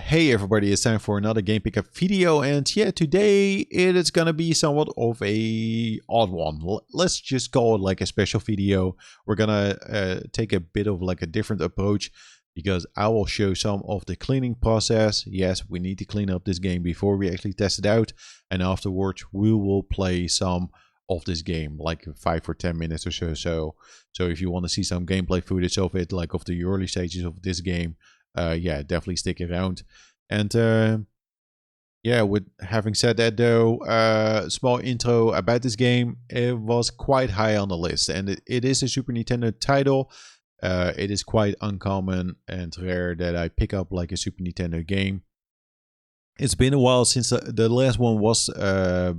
Hey everybody, it's time for another game pickup video, and yeah, today it is gonna be somewhat of a odd one. Let's just call it like a special video. We're gonna take a bit of like a different approach because I will show some of the cleaning process. Yes, we need to clean up this game before we actually test it out, and afterwards we will play some of this game, like 5 or 10 minutes or so. So if you want to see some gameplay footage of it, like of the early stages of this game, yeah, definitely stick around. And yeah, with having said that though, small intro about this game. It was quite high on the list, and it is a Super Nintendo title. It is quite uncommon and rare that I pick up like a Super Nintendo game. It's been a while since the last one was the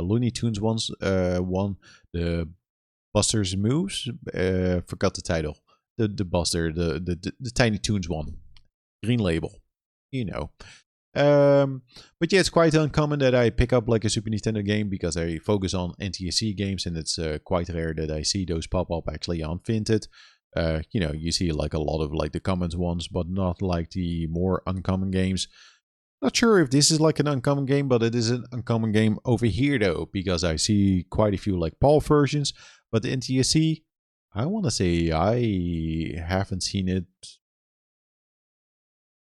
Looney Tunes one, the Buster's Moves. Forgot the title. The Buster, the Tiny Toons one, Green Label, you know. But yeah, it's quite uncommon that I pick up like a Super Nintendo game because I focus on NTSC games, and it's quite rare that I see those pop up actually on Vinted. You know, you see like a lot of like the common ones, but not like the more uncommon games. Not sure if this is like an uncommon game, but it is an uncommon game over here though, because I see quite a few like PAL versions, but the NTSC, I want to say I haven't seen it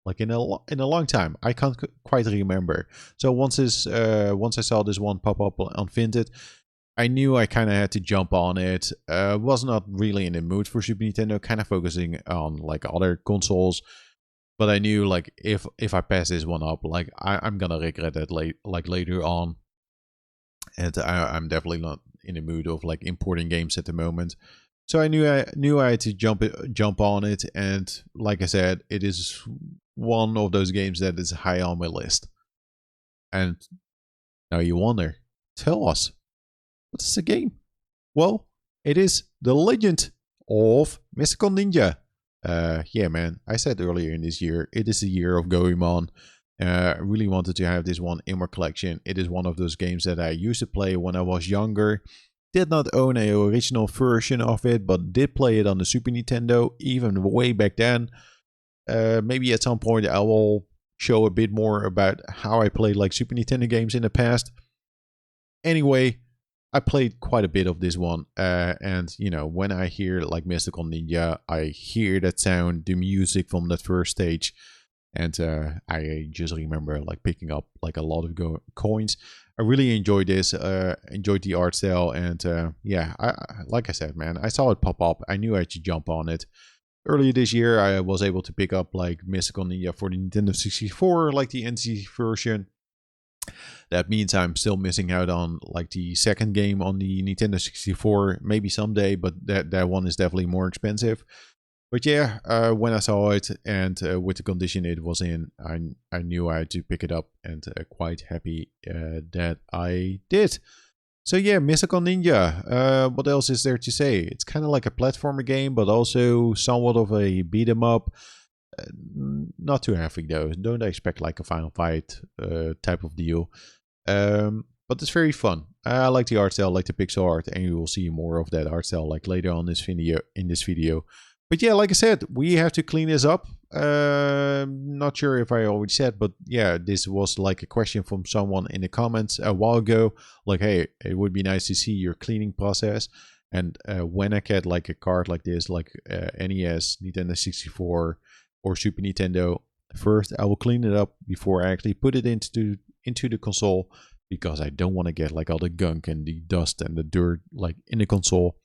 like in a long time. I can't quite remember. So once I saw this one pop up on Vinted, I knew I kind of had to jump on it. Was not really in the mood for Super Nintendo, kind of focusing on like other consoles. But I knew like if I pass this one up, like I'm gonna regret it later on. And I'm definitely not in the mood of like importing games at the moment. So I knew I had to jump on it, and like I said, it is one of those games that is high on my list. And now you wonder, tell us, what is the game? Well, it is The Legend of Mystical Ninja. Yeah, man, I said earlier in this year, it is the year of Goemon. I really wanted to have this one in my collection. It is one of those games that I used to play when I was younger. Did not own an original version of it, but did play it on the Super Nintendo, even way back then. Maybe at some point I will show a bit more about how I played like Super Nintendo games in the past. Anyway, I played quite a bit of this one, and you know, when I hear like Mystical Ninja, I hear that sound, the music from that first stage, and I just remember like picking up like a lot of coins. I really enjoyed this, enjoyed the art style, and yeah, like I said, man, I saw it pop up. I knew I had to jump on it. Earlier this year, I was able to pick up like Mystical Ninja for the Nintendo 64, like the NC version. That means I'm still missing out on like the second game on the Nintendo 64, maybe someday, but that one is definitely more expensive. But yeah, when I saw it and with the condition it was in, I knew I had to pick it up, and quite happy that I did. So yeah, Mystical Ninja. What else is there to say? It's kind of like a platformer game, but also somewhat of a beat 'em up. Not too heavy though. Don't expect like a Final Fight type of deal. But it's very fun. I like the art style, I like the pixel art, and you will see more of that art style like later on this video. But yeah, like I said, we have to clean this up. Not sure if I already said, but yeah, this was like a question from someone in the comments a while ago. Like, hey, it would be nice to see your cleaning process. And when I get like a card like this, like NES, Nintendo 64, or Super Nintendo, first I will clean it up before I actually put it into the console, because I don't want to get like all the gunk and the dust and the dirt like in the console.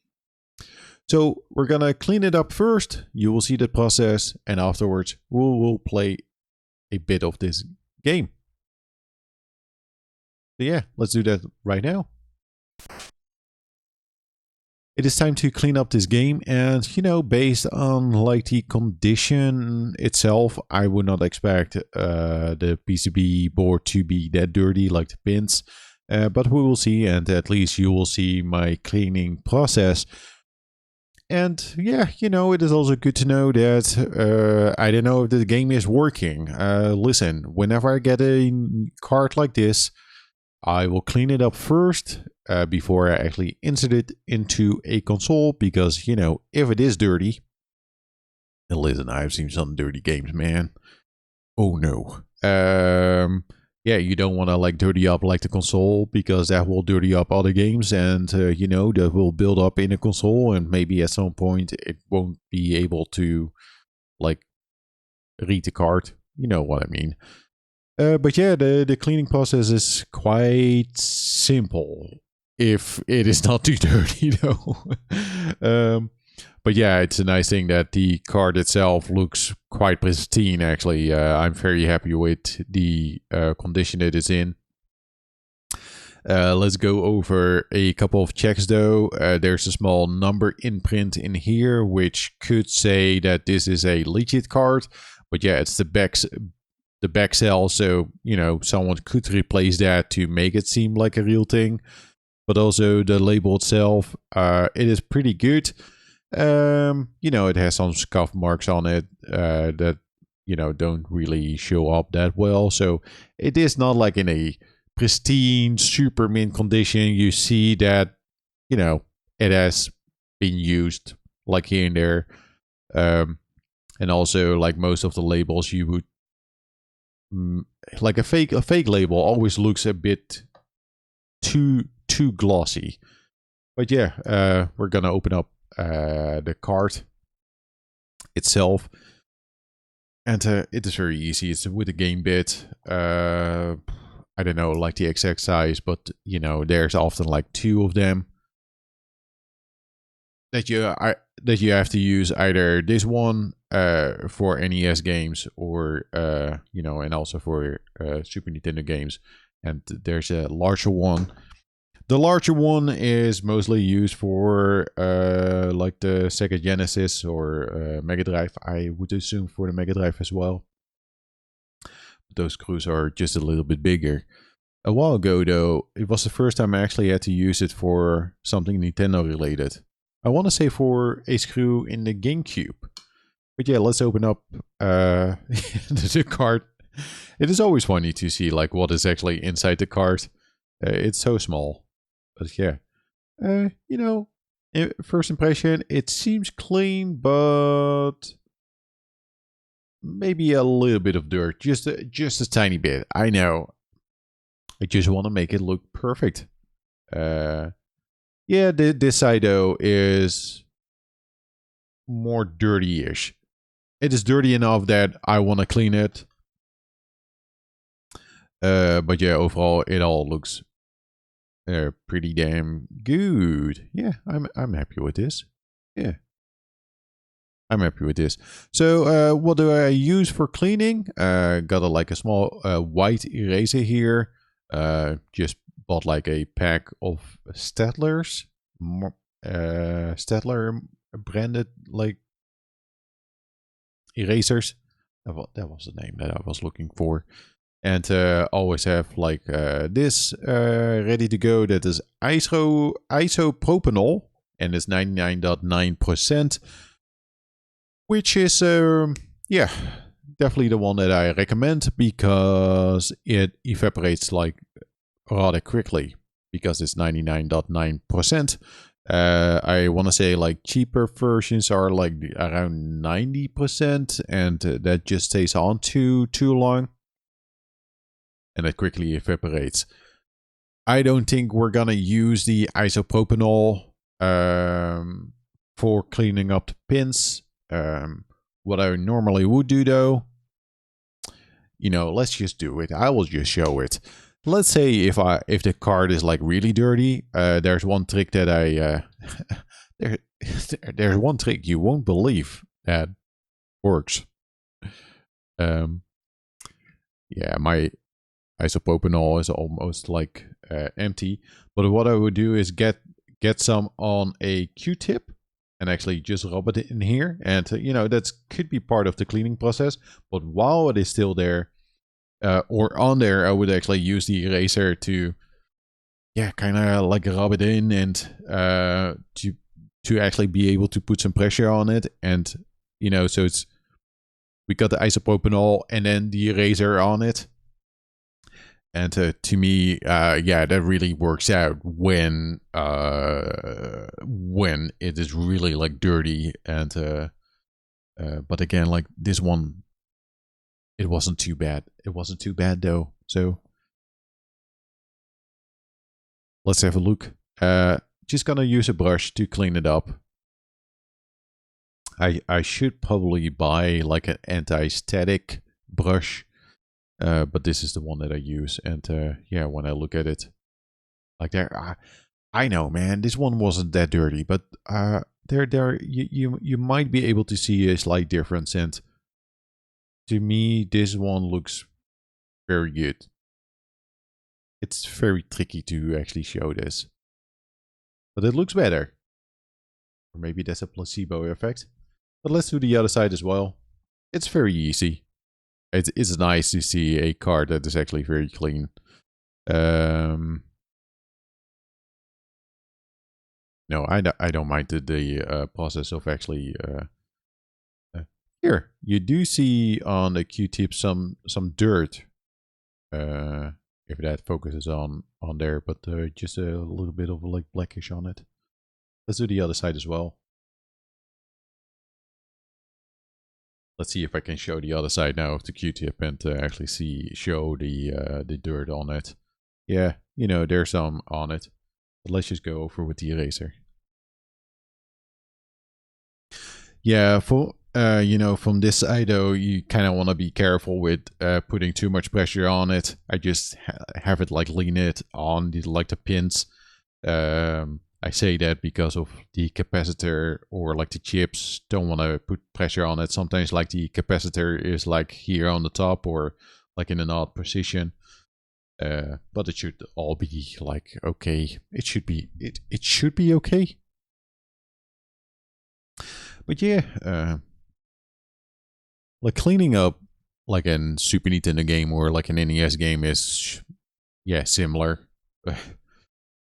So we're gonna clean it up first. You will see the process, and afterwards we will play a bit of this game. So yeah, let's do that right now. It is time to clean up this game, and you know, based on like the condition itself, I would not expect the PCB board to be that dirty, like the pins. But we will see, and at least you will see my cleaning process. And yeah, you know, it is also good to know that I don't know if the game is working. Listen, whenever I get a card like this, I will clean it up first before I actually insert it into a console, because, you know, if it is dirty, and listen, I've seen some dirty games, man. oh no. Yeah, you don't want to like dirty up like the console, because that will dirty up other games, and you know, that will build up in a console, and maybe at some point it won't be able to like read the card. You know what I mean. But yeah, the cleaning process is quite simple if it is not too dirty, though. But yeah, it's a nice thing that the card itself looks quite pristine, actually. I'm very happy with the condition it is in. Let's go over a couple of checks, though. There's a small number imprint in here, which could say that this is a legit card. But yeah, it's the back cell, so you know, someone could replace that to make it seem like a real thing. But also the label itself, it is pretty good. You know, it has some scuff marks on it that, you know, don't really show up that well. So it is not like in a pristine, super mint condition. You see that, you know, it has been used like here and there. And also, like most of the labels, you would like a fake label always looks a bit too glossy. But yeah, we're gonna open up the card itself, and it is very easy. It's with a game bit. I don't know like the exact size, but you know, there's often like 2 of them that you have to use, either this one for NES games, or you know, and also for Super Nintendo games. And there's a larger one. The larger one is mostly used for like the Sega Genesis or Mega Drive. I would assume for the Mega Drive as well. Those screws are just a little bit bigger. A while ago, though, it was the first time I actually had to use it for something Nintendo related. I want to say for a screw in the GameCube. But yeah, let's open up the card. It is always funny to see like what is actually inside the card. It's so small. But yeah, you know, first impression, it seems clean, but maybe a little bit of dirt, just a tiny bit. I know. I just want to make it look perfect. Yeah, this side though is more dirty-ish. It is dirty enough that I want to clean it. But yeah, overall, it all looks pretty damn good. Yeah, I'm happy with this. Yeah, I'm happy with this. So what do I use for cleaning? Got like a small white eraser here. Just bought like a pack of Stadlers. Stadler branded like erasers. That was the name that I was looking for. And always have like this ready to go. That is isopropanol, and it's 99.9%, which is yeah, definitely the one that I recommend, because it evaporates like rather quickly, because it's 99.9%. I want to say like cheaper versions are like around 90%, and that just stays on too long. And it quickly evaporates. I don't think we're gonna use the isopropanol for cleaning up the pins. What I normally would do, though, you know, let's just do it. I will just show it. Let's say if the card is like really dirty, there's one trick that I there's one trick you won't believe that works. Yeah, my isopropanol is almost like empty, but what I would do is get some on a Q-tip and actually just rub it in here, and you know, that could be part of the cleaning process. But while it is still there or on there, I would actually use the eraser to kind of like rub it in, and to actually be able to put some pressure on it. And you know, so we got the isopropanol and then the eraser on it. And to me, yeah, that really works out when it is really like dirty. And but again, like this one It wasn't too bad. It wasn't too bad though. So let's have a look. Just gonna use a brush to clean it up. I should probably buy like an anti-static brush, but this is the one that I use. And yeah, when I look at it, like there, I know, man, this one wasn't that dirty, but there, you might be able to see a slight difference. And to me, this one looks very good. It's very tricky to actually show this, but it looks better. Or maybe that's a placebo effect. But let's do the other side as well. It's very easy. It's nice to see a card that is actually very clean. No, I don't mind the process of actually. Here, you do see on the Q-tip some dirt. If that focuses on there, but just a little bit of like blackish on it. Let's do the other side as well. Let's see if I can show the other side now of the Q-tip and actually show the dirt on it. Yeah, you know, there's some on it. But let's just go over with the eraser. Yeah, for you know, from this side though, you kind of want to be careful with putting too much pressure on it. I just have it like lean it on the pins. I say that because of the capacitor or like the chips don't want to put pressure on it. Sometimes like the capacitor is like here on the top or like in an odd position. But it should all be like okay. It should be okay. But yeah, like cleaning up like in Super Nintendo game or like an NES game is yeah similar.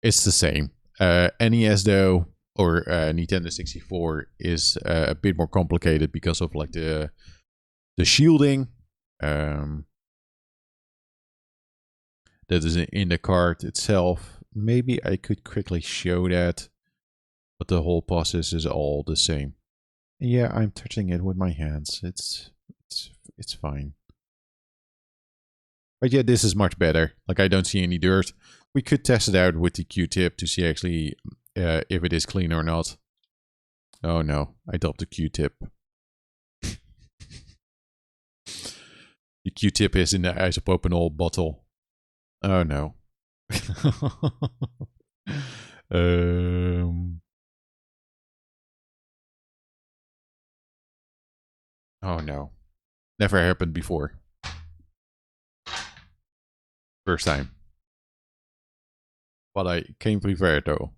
It's the same. NES though, or Nintendo 64 is a bit more complicated because of like the shielding that is in the card itself. Maybe I could quickly show that, but the whole process is all the same. And yeah, I'm touching it with my hands. It's fine. But yeah, this is much better. Like I don't see any dirt. We could test it out with the Q-tip to see actually if it is clean or not. Oh no, I dropped the Q-tip. The Q-tip is in the isopropanol bottle. Oh no. Oh no. Never happened before. First time. But I came prepared though.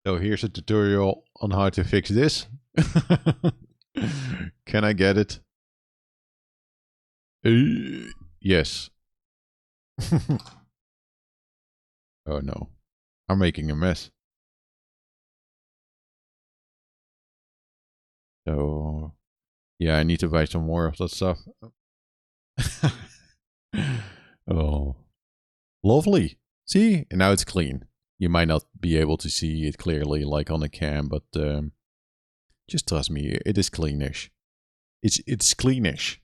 So here's a tutorial on how to fix this. Can I get it? Yes. Oh no. I'm making a mess. So yeah, I need to buy some more of that stuff. Oh. Lovely. See? And now it's clean. You might not be able to see it clearly like on a cam, but just trust me, it is cleanish. It's cleanish.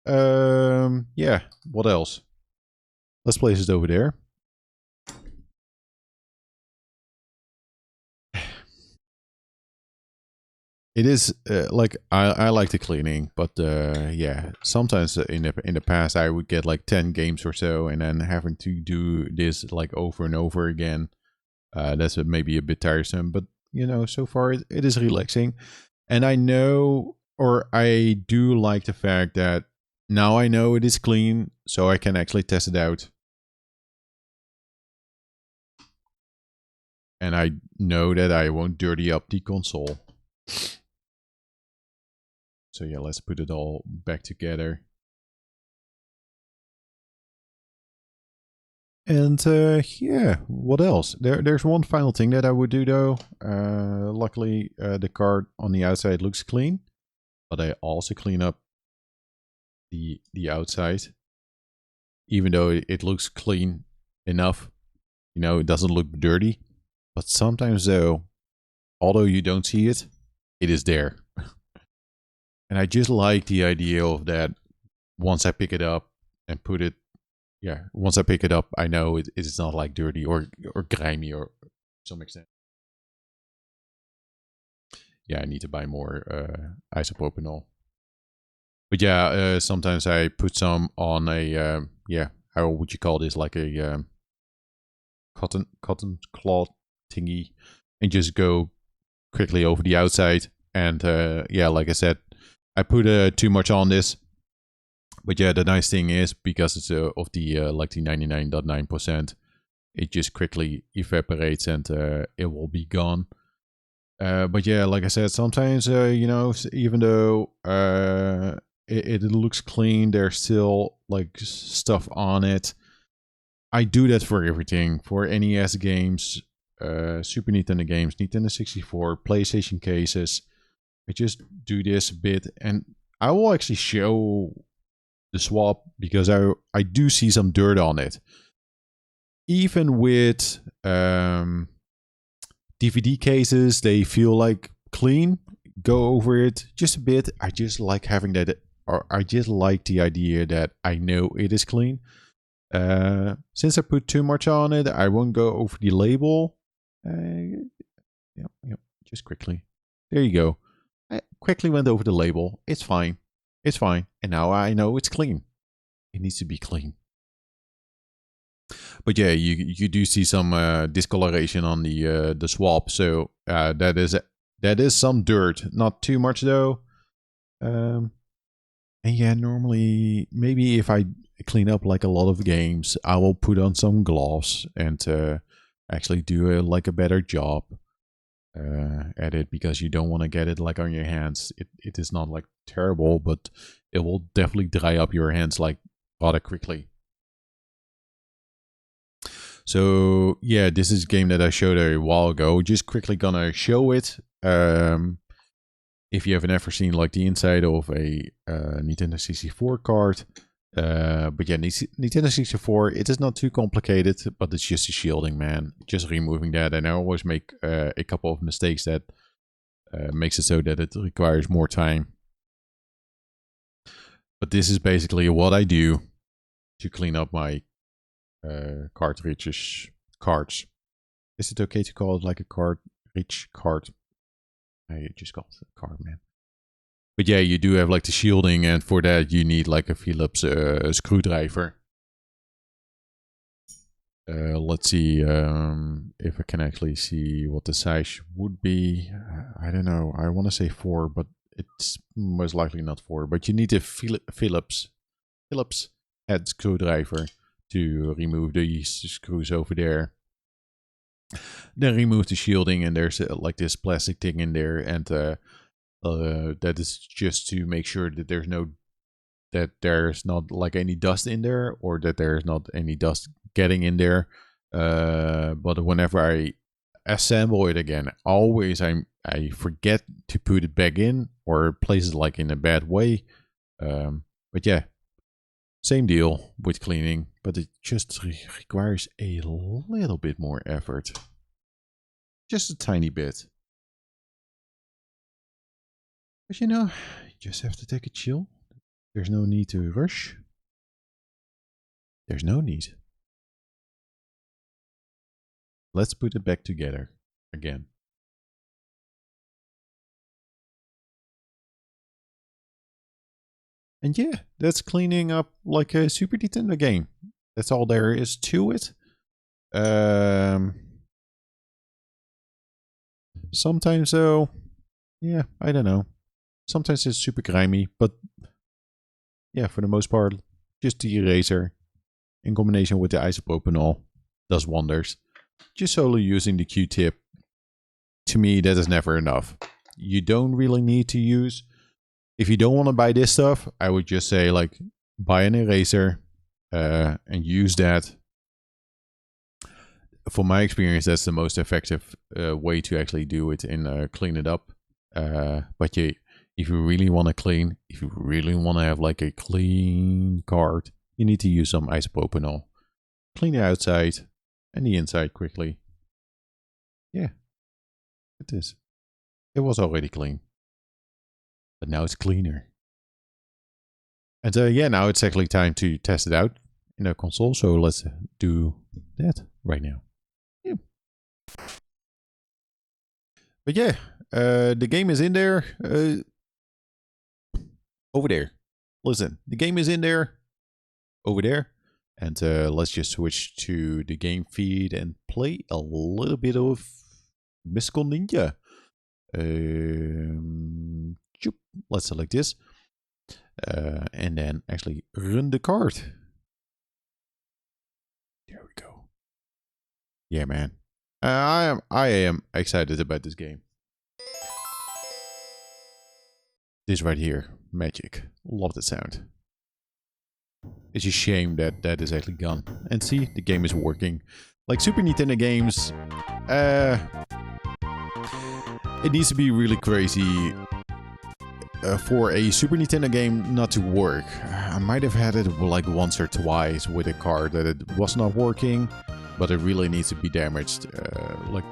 Yeah, what else? Let's place it over there. It is like I like the cleaning, but yeah, sometimes in the past I would get like 10 games or so, and then having to do this like over and over again. That's maybe a bit tiresome, but you know, so far it is relaxing, and I know, or I do like the fact that now I know it is clean, so I can actually test it out, and I know that I won't dirty up the console. So yeah, let's put it all back together. And yeah, what else? There's one final thing that I would do though. Luckily, the card on the outside looks clean, but I also clean up the outside. Even though it looks clean enough, you know, it doesn't look dirty. But sometimes though, although you don't see it, it is there. And I just like the idea of that. Once I pick it up and put it, yeah, once I pick it up, I know it is not like dirty or grimy or to some extent. Yeah, I need to buy more isopropanol. But yeah, sometimes I put some on a yeah, how would you call this? Like a cotton cloth thingy, and just go quickly over the outside. And yeah, like I said, I put too much on this. But yeah, the nice thing is because it's of the like the 99.9%, it just quickly evaporates and it will be gone. But yeah, like I said, sometimes you know, even though it looks clean, there's still like stuff on it. I do that for everything, for NES games, Super Nintendo games, Nintendo 64, PlayStation cases. I just do this a bit, and I will actually show the swap because I do see some dirt on it. Even with DVD cases, they feel like clean. Go over it just a bit. I just like having that, or I just like the idea that I know it is clean. Since I put too much on it, I won't go over the label. Yep, just quickly. There you go. I quickly went over the label. It's fine. It's fine. And now I know it's clean. It needs to be clean. But yeah, you do see some discoloration on the swap. So that is some dirt. Not too much though. And yeah, normally maybe if I clean up like a lot of games, I will put on some gloves and actually do like a better job at it, because you don't want to get it like on your hands. It is not like terrible, but it will definitely dry up your hands like rather quickly. So yeah, this is a game that I showed a while ago. Just quickly gonna show it. If you haven't ever seen like the inside of a Nintendo 64 card. But yeah, Nintendo 64, it is not too complicated, but it's just a shielding, man. Just removing that, and I always make a couple of mistakes that makes it so that it requires more time. But this is basically what I do to clean up my cards. Is it okay to call it like a cartridge card? I just call it a card, man. But yeah, you do have like the shielding, and for that you need like a Phillips screwdriver. Let's see if I can actually see what the size would be. I don't know. I want to say 4, but it's most likely not 4. But you need a Phillips head screwdriver to remove these screws over there. Then remove the shielding, and there's like this plastic thing in there, and that is just to make sure that there's not like any dust in there, or that there's not any dust getting in there. But whenever I assemble it again, always I forget to put it back in or place it like in a bad way. But yeah, same deal with cleaning, but it just requires a little bit more effort. Just a tiny bit. But you know, you just have to take a chill. There's no need to rush. There's no need. Let's put it back together again. And yeah, that's cleaning up like a Super Nintendo game. That's all there is to it. Sometimes though, yeah, I don't know. Sometimes it's super grimy, but yeah, for the most part, just the eraser in combination with the isopropanol does wonders. Just solely using the Q-tip, to me, that is never enough. You don't really need to use. If you don't want to buy this stuff, I would just say like buy an eraser and use that. For my experience, that's the most effective way to actually do it and clean it up. But yeah, if you really want to clean, if you really want to have like a clean card, you need to use some isopropanol. Clean the outside and the inside quickly. Yeah, it is. It was already clean, but now it's cleaner. And yeah, now it's actually time to test it out in a console. So let's do that right now. Yeah. But yeah, the game is in there. Over there. Listen, the game is in there. Over there. And let's just switch to the game feed and play a little bit of Mystical Ninja. Let's select this. And then actually run the card. There we go. Yeah, man. I am excited about this game. This right here, magic. Love the sound. It's a shame that that is actually gone. And see, the game is working. Like Super Nintendo games, it needs to be really crazy for a Super Nintendo game not to work. I might have had it like once or twice with a card that it was not working, but it really needs to be damaged. Like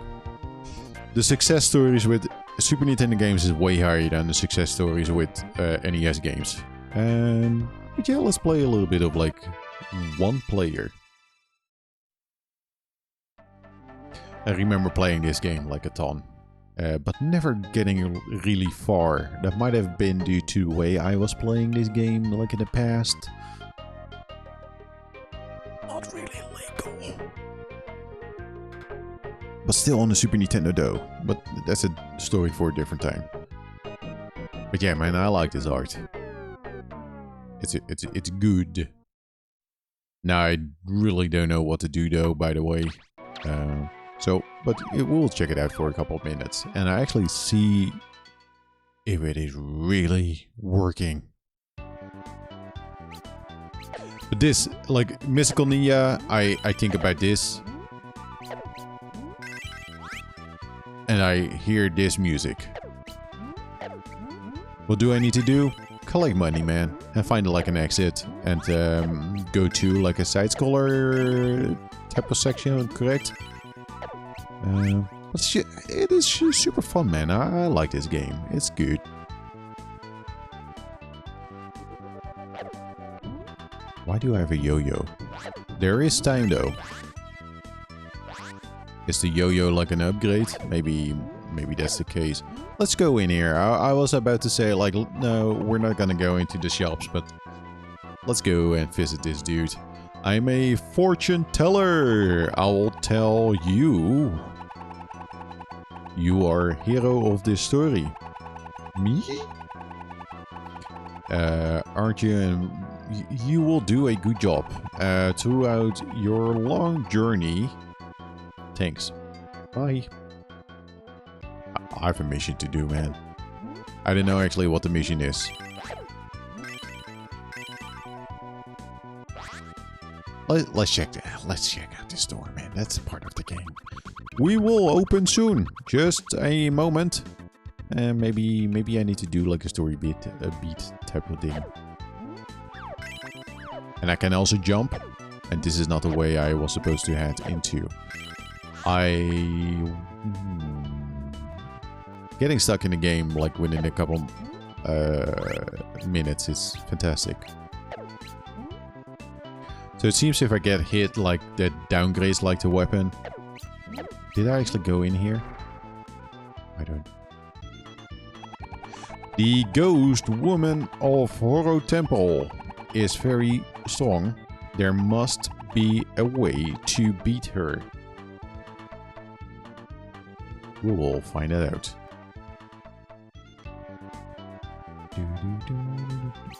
the success stories with Super Nintendo games is way higher than the success stories with NES games. But yeah, let's play a little bit of like one player. I remember playing this game like a ton. But never getting really far. That might have been due to the way I was playing this game like in the past. Not really legal. But still on the Super Nintendo though. But that's a story for a different time. But yeah, man, I like this art. It's good. Now I really don't know what to do though, by the way. But we'll check it out for a couple of minutes. And I actually see if it is really working. But this, like Mystical Ninja, I think about this. And I hear this music. What do I need to do? Collect money, man. And find like an exit. And go to like a side-scroller type of section, correct? It is super fun, man. I like this game. It's good. Why do I have a yo-yo? There is time though. Is the yo-yo like an upgrade? Maybe that's the case. Let's go in here. I was about to say like, no, we're not gonna go into the shops, but let's go and visit this dude. I'm a fortune teller. I will tell you. You are hero of this story. Me? Aren't you? And you will do a good job throughout your long journey. Thanks. Bye. I have a mission to do, man. I don't know actually what the mission is. Let's check out this door, man. That's part of the game. We will open soon. Just a moment. And maybe I need to do like a story beat type of thing. And I can also jump. And this is not the way I was supposed to head into. Getting stuck in the game like within a couple minutes is fantastic. So it seems if I get hit, like that downgrades like the weapon. Did I actually go in here? I don't. The ghost woman of Horo Temple is very strong. There must be a way to beat her. We will find that out.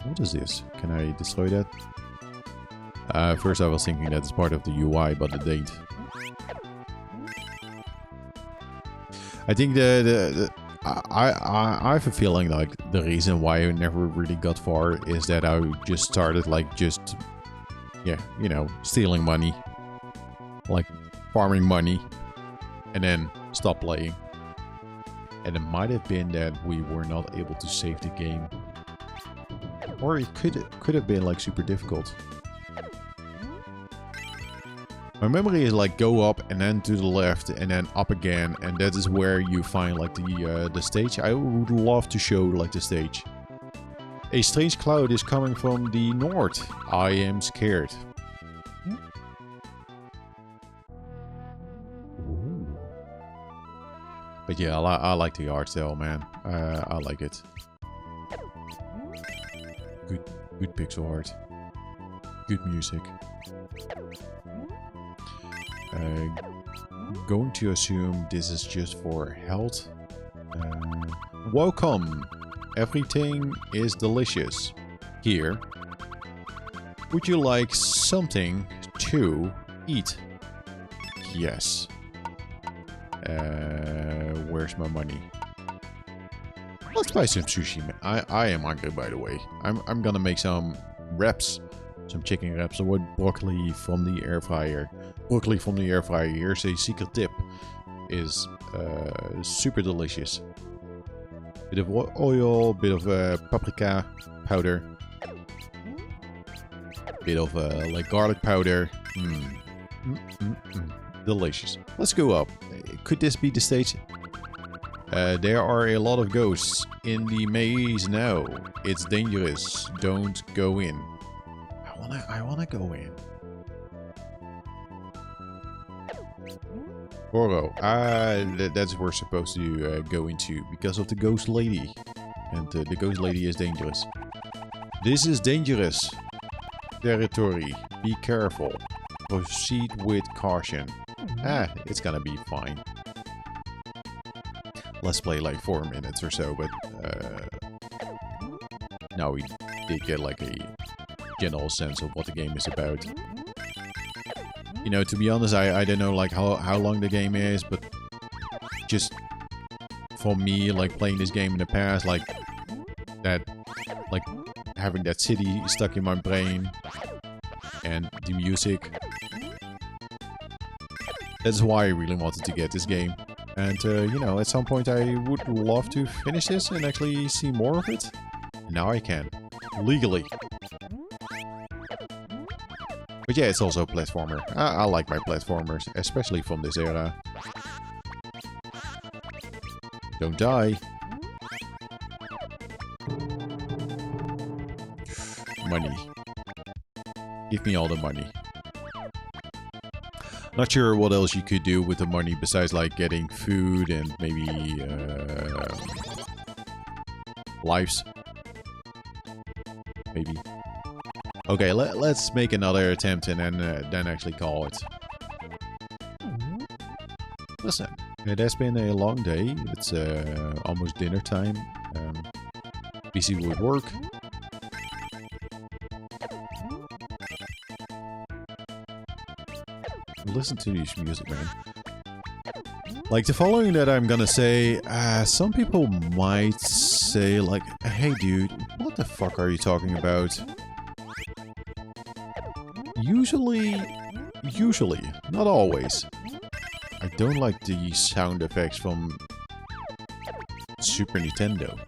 What is this? Can I destroy that? First I was thinking that it's part of the UI, but it ain't. I think I have a feeling like the reason why I never really got far is that I just started like yeah, you know, stealing money, like farming money, and then stop playing. And it might have been that we were not able to save the game, or it could have been like super difficult. My memory is like go up and then to the left and then up again, and that is where you find like the stage. I would love to show like the stage. A strange cloud is coming from the north. I am scared. But yeah, I like the art style, man. I like it. Good pixel art. Good music. Going to assume this is just for health. Welcome. Everything is delicious here. Would you like something to eat? Yes. Where's my money? Let's buy some sushi. I am hungry, by the way. I'm gonna make some wraps. Some chicken wraps with broccoli from the air fryer. Broccoli from the air fryer. Here's a secret tip. Is super delicious. Bit of oil, bit of paprika powder. Bit of like garlic powder. Delicious. Let's go up. Could this be the stage? There are a lot of ghosts in the maze now. It's dangerous. Don't go in. I wanna go in. Goro. That's where we're supposed to go into because of the ghost lady. And the ghost lady is dangerous. This is dangerous territory. Be careful. Proceed with caution. It's gonna be fine. Let's play like 4 minutes or so, but now we did get like a general sense of what the game is about. You know, to be honest, I don't know like how long the game is, but just for me, like playing this game in the past, like that, like having that city stuck in my brain and the music. That's why I really wanted to get this game. And, you know, at some point I would love to finish this and actually see more of it. Now I can. Legally. But yeah, it's also a platformer. I like my platformers, especially from this era. Don't die. Money. Give me all the money. Not sure what else you could do with the money besides like getting food and maybe lives. Maybe. Okay, let's make another attempt and then actually call it. Listen, it has been a long day. It's almost dinner time. Busy with work. Listen to this music, man. Like the following that I'm gonna say, some people might say like, hey dude, what the fuck are you talking about? Usually, not always. I don't like the sound effects from Super Nintendo.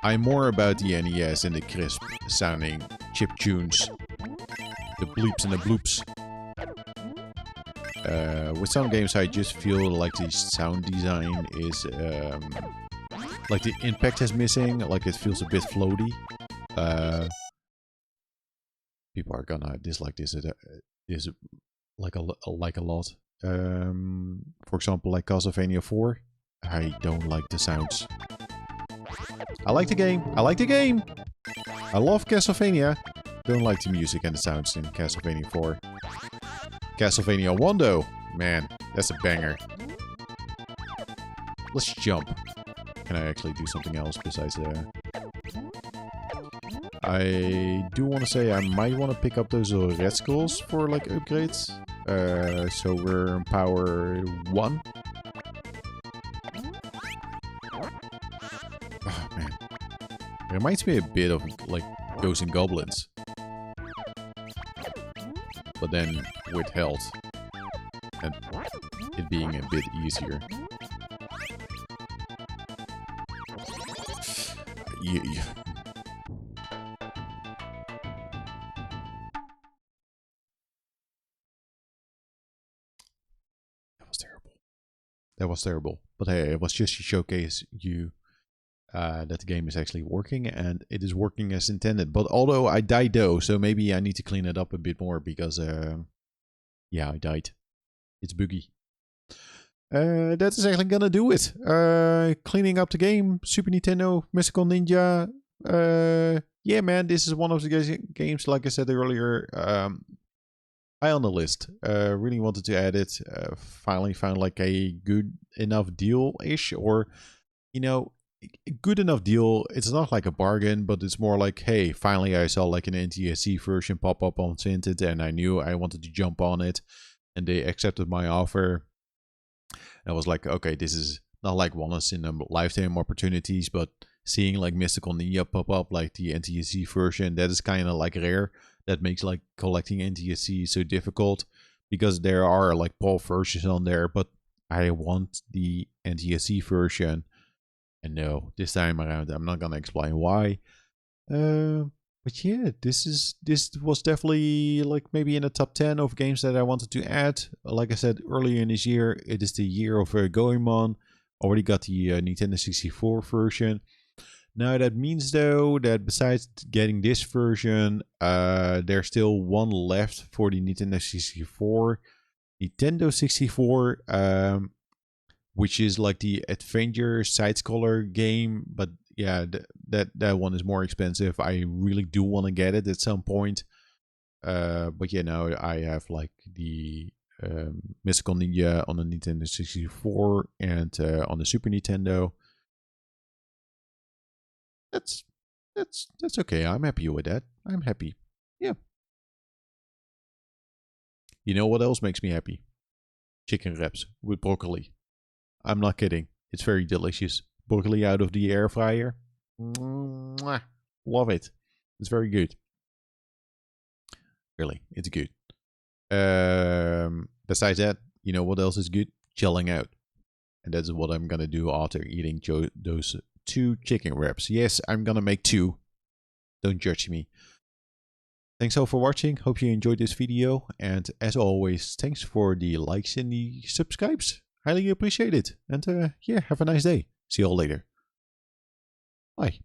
I'm more about the NES and the crisp sounding chip tunes. The bleeps and the bloops. With some games I just feel like the sound design is like the impact is missing, like it feels a bit floaty. People are gonna dislike this like a lot. For example, like Castlevania 4, I don't like the sounds. I like the game. I like the game. I love Castlevania. Don't like the music and the sounds in Castlevania 4. Castlevania 1 though, man, that's a banger. Let's jump. Can I actually do something else besides I do want to say I might want to pick up those red skulls for like upgrades. So we're in power 1. Oh man. It reminds me a bit of like Ghosts and Goblins. But then with health. And it being a bit easier. Yeah. That was terrible. But hey, it was just to showcase you that the game is actually working, and it is working as intended. But although I died though, so maybe I need to clean it up a bit more because, yeah, I died. It's buggy. That is actually gonna do it. Cleaning up the game, Super Nintendo, Mystical Ninja. Yeah, man, this is one of the games, like I said earlier, high on the list. Really wanted to add it. Finally found like a good enough deal-ish, or, you know, good enough deal. It's not like a bargain, but it's more like, hey, finally I saw like an NTSC version pop up on Vinted, and I knew I wanted to jump on it, and they accepted my offer. I was like, okay, this is not like once in a lifetime opportunities, but seeing like Mystical Ninja pop up, like the NTSC version, that is kind of like rare. That makes like collecting NTSC so difficult, because there are like PAL versions on there, but I want the NTSC version. And no, this time around, I'm not gonna explain why. But yeah, this was definitely like maybe in the top 10 of games that I wanted to add. Like I said earlier in this year, it is the year of Goemon. Already got the Nintendo 64 version. Now that means though that besides getting this version, there's still one left for the Nintendo 64. Nintendo 64, which is like the adventure side-scroller game, but yeah, that one is more expensive. I really do want to get it at some point, but yeah, now I have like the Mystical Ninja on the Nintendo 64 and on the Super Nintendo. That's okay. I'm happy with that. I'm happy. Yeah. You know what else makes me happy? Chicken wraps with broccoli. I'm not kidding. It's very delicious. Broccoli out of the air fryer. Mwah. Love it. It's very good. Really, it's good. Besides that, you know what else is good? Chilling out. And that's what I'm gonna do after eating those 2 chicken wraps. Yes, I'm gonna make 2. Don't judge me. Thanks all for watching. Hope you enjoyed this video. And as always, thanks for the likes and the subscribes. Highly appreciate it. And yeah, have a nice day. See you all later. Bye.